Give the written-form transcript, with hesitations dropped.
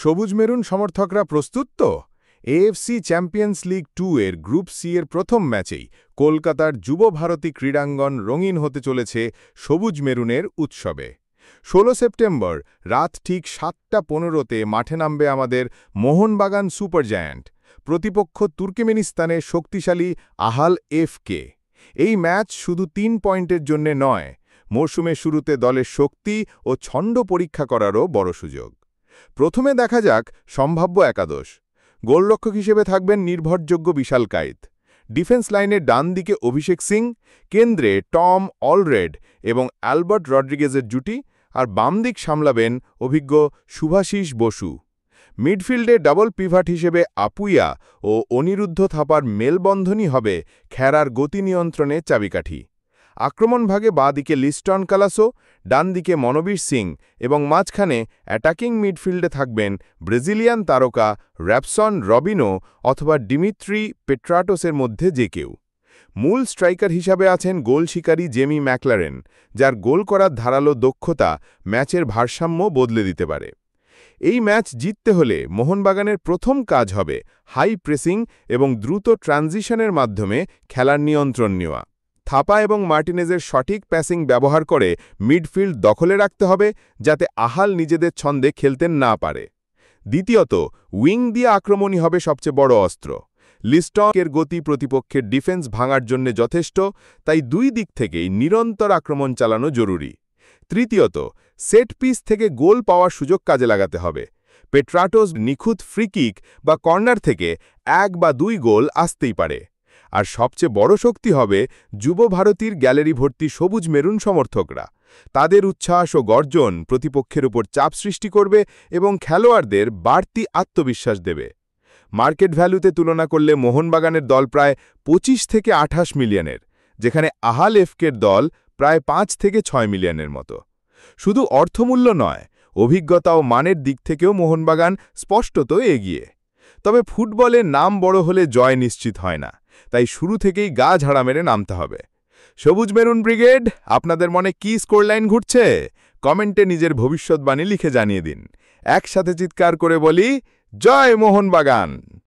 সবুজ মেরুন সমর্থকরা প্রস্তুত তো? এএফসি চ্যাম্পিয়ন্স লিগ 2 এর গ্রুপ সি এর প্রথম ম্যাচেই কলকাতার যুব ভারতী ক্রীড়াঙ্গন রঙিন হতে চলেছে সবুজ মেরুনের উৎসবে। ১৬ সেপ্টেম্বর রাত ঠিক ৭টা ১৫-তে মাঠে নামবে আমাদের মোহনবাগান সুপার জায়ান্ট, প্রতিপক্ষ তুর্কমেনিস্তানের শক্তিশালী আহাল এফকে। এই ম্যাচ শুধু ৩ পয়েন্টের জন্য নয়, মরশুমের শুরুতে দলের শক্তি ও ছন্দ পরীক্ষা করারও বড় সুযোগ। প্রথমে দেখা যাক সম্ভাব্য একাদশ। গোলরক্ষক হিসেবে থাকবেন নির্ভরযোগ্য বিশালকায়িত। ডিফেন্স লাইনের ডান দিকে অভিষেক সিং, কেন্দ্রে টম অলরেড এবং অ্যালবার্ট রড্রিগেজের জুটি, আর বাম দিক সামলাবেন অভিজ্ঞ শুভাশিস বসু। মিডফিল্ডে ডাবল পিভাট হিসেবে আপুইয়া ও অনিরুদ্ধ থাপার মেলবন্ধনই হবে খেলার গতি নিয়ন্ত্রণে চাবিকাঠি। আক্রমণভাগে বাঁ দিকে লিস্টন কালাসো, ডান দিকে মনবীর সিং এবং মাঝখানে অ্যাটাকিং মিডফিল্ডে থাকবেন ব্রাজিলিয়ান তারকা র্যাপসন রবিনো অথবা ডিমিত্রি পেট্রাটোসের মধ্যে যে কেউ। মূল স্ট্রাইকার হিসাবে আছেন গোল শিকারী জেমি ম্যাকলারেন, যার গোল করার ধারালো দক্ষতা ম্যাচের ভারসাম্য বদলে দিতে পারে। এই ম্যাচ জিততে হলে মোহনবাগানের প্রথম কাজ হবে হাই প্রেসিং এবং দ্রুত ট্রানজিশনের মাধ্যমে খেলার নিয়ন্ত্রণ নেওয়া। থাপা এবং মার্টিনেজের সঠিক প্যাসিং ব্যবহার করে মিডফিল্ড দখলে রাখতে হবে, যাতে আহাল নিজেদের ছন্দে খেলতে না পারে। দ্বিতীয়ত, উইং দিয়ে আক্রমণই হবে সবচেয়ে বড় অস্ত্র। লিস্টনের গতি প্রতিপক্ষের ডিফেন্স ভাঙার জন্য যথেষ্ট, তাই দুই দিক থেকেই নিরন্তর আক্রমণ চালানো জরুরি। তৃতীয়ত, সেট পিস থেকে গোল পাওয়ার সুযোগ কাজে লাগাতে হবে। পেট্রাটোস নিখুঁত ফ্রিকিক বা কর্নার থেকে ১ বা ২ গোল আসতেই পারে। আর সবচেয়ে বড় শক্তি হবে যুব ভারতীর গ্যালারি ভর্তি সবুজ মেরুন সমর্থকরা। তাদের উচ্ছ্বাস ও গর্জন প্রতিপক্ষের উপর চাপ সৃষ্টি করবে এবং খেলোয়াড়দের বাড়তি আত্মবিশ্বাস দেবে। মার্কেট ভ্যালুতে তুলনা করলে মোহনবাগানের দল প্রায় ২৫ থেকে ২৮ মিলিয়নের, যেখানে আহাল এফকের দল প্রায় ৫ থেকে ৬ মিলিয়নের মতো। শুধু অর্থমূল্য নয়, অভিজ্ঞতা ও মানের দিক থেকেও মোহনবাগান স্পষ্টত এগিয়ে। তবে ফুটবলে নাম বড় হলে জয় নিশ্চিত হয় না, তাই শুরু থেকেই গা ঝাড়া মেরে নামতে হবে। সবুজ মেরুন ব্রিগেড, আপনাদের মনে কি স্কোরলাইন ঘুরছে? কমেন্টে নিজের ভবিষ্যৎবাণী লিখে জানিয়ে দিন। একসাথে চিৎকার করে বলি, জয় মোহনবাগান।